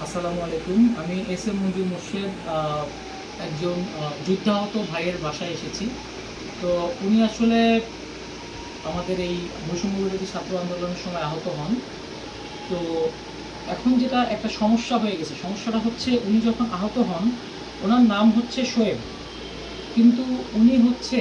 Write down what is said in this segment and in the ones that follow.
আসসালামু আলাইকুম। আমি এস এম মঞ্জুর মোর্শেদ একজন যুদ্ধাহত ভাইয়ের বাসায় এসেছি। তো উনি আসলে আমাদের এই বৈষম্যবিরোধী ছাত্র আন্দোলনের সময় আহত হন। তো এখন যেটা একটা সমস্যা হয়ে গেছে, সমস্যাটা হচ্ছে উনি যখন আহত হন, ওনার নাম হচ্ছে শোয়েব। কিন্তু উনি হচ্ছে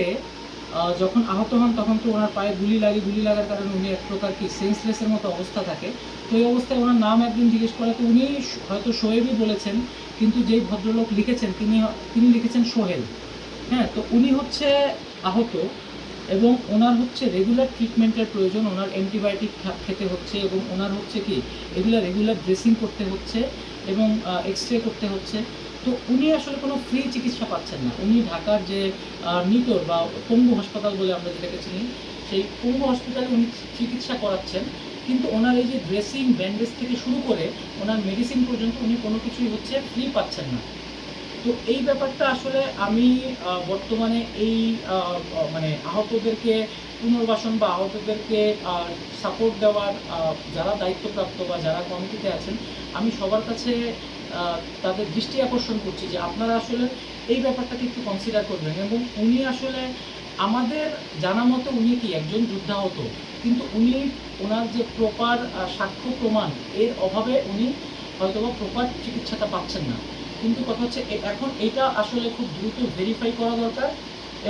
যখন আহত হন তখন তো ওনার পায়ে গুলি লাগে, গুলি লাগার কারণে উনি এক প্রকার কি সেন্সলেসের মতো অবস্থা থাকে। তো এই অবস্থায় ওনার নাম একদিন জিজ্ঞেস করা, তো উনি হয়তো শোয়েবই বলেছেন, কিন্তু যেই ভদ্রলোক লিখেছেন তিনি তিনি লিখেছেন সোহেল। হ্যাঁ, তো উনি হচ্ছে আহত এবং ওনার হচ্ছে রেগুলার ট্রিটমেন্টের প্রয়োজন, ওনার অ্যান্টিবায়োটিক খেতে হচ্ছে এবং ওনার হচ্ছে কি এগুলো রেগুলার ড্রেসিং করতে হচ্ছে এবং এক্স রে করতে হচ্ছে। তো উনি আসলে কোনো ফ্রি চিকিৎসা পাচ্ছেন না। উনি ঢাকার যে নিটোর বা পঙ্গু হাসপাতাল বলে আমরা যেটাকে চিনি, সেই পঙ্গু হসপিটালে উনি চিকিৎসা করাচ্ছেন, কিন্তু ওনার এই যে ড্রেসিং ব্যান্ডেজ থেকে শুরু করে ওনার মেডিসিন পর্যন্ত উনি কোনো কিছুই হচ্ছে ফ্রি পাচ্ছেন না। তো এই ব্যাপারটা আসলে আমি বর্তমানে এই মানে আহতদেরকে পুনর্বাসন বা আহতদেরকে সাপোর্ট দেওয়ার যারা দায়িত্বপ্রাপ্ত বা যারা কমিটিতে আছেন, আমি সবার কাছে তাদের দৃষ্টি আকর্ষণ করছি যে আপনারা আসলে এই ব্যাপারটাকে একটু কনসিডার করবেন। এবং উনি আসলে আমাদের জানা মতো উনি কি একজন যুদ্ধাহত, কিন্তু উনি ওনার যে প্রপার সাক্ষ্য প্রমাণ এর অভাবে উনি হয়তোবা প্রপার চিকিৎসাটা পাচ্ছেন না। কিন্তু কথা হচ্ছে এখন এটা আসলে খুব দ্রুত ভেরিফাই করা দরকার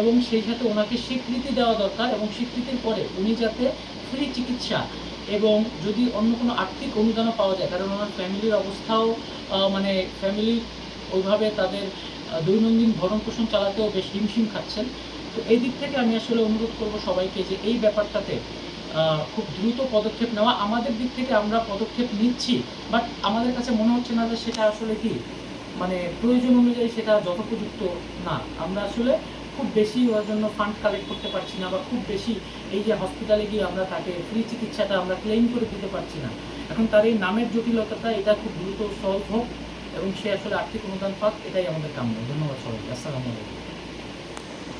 এবং সেই সাথে ওনাকে স্বীকৃতি দেওয়া দরকার এবং স্বীকৃতির পরে উনি যাতে ফ্রি চিকিৎসা এবং যদি অন্য কোনো আর্থিক অনুদানও পাওয়া যায়, কারণ ওনার ফ্যামিলির অবস্থাও মানে ফ্যামিলি ওইভাবে তাদের দৈনন্দিন ভরণ পোষণ চালাতেও বেশ হিমশিম খাচ্ছেন। তো এই দিক থেকে আমি আসলে অনুরোধ করব সবাইকে যে এই ব্যাপারটাতে খুব দ্রুত পদক্ষেপ নেওয়া। আমাদের দিক থেকে আমরা পদক্ষেপ নিচ্ছি, বাট আমাদের কাছে মনে হচ্ছে না যে সেটা আসলে কি মানে প্রয়োজন অনুযায়ী সেটা যথোপযুক্ত না। আমরা আসলে খুব বেশি ওর জন্য ফান্ড কালেক্ট করতে পারছি না, বা খুব বেশি এই যে হসপিটালে গিয়ে আমরা তাকে ফ্রি চিকিৎসাটা আমরা ক্লেম করে দিতে পারছি না। এখন তার এই নামের জটিলতাটা এটা খুব দ্রুত সলভ হোক এবং সে আসলে আর্থিক অনুদান পাক, এটাই আমাদের কাম্য। ধন্যবাদ সবাইকে। আসসালামু আলাইকুম।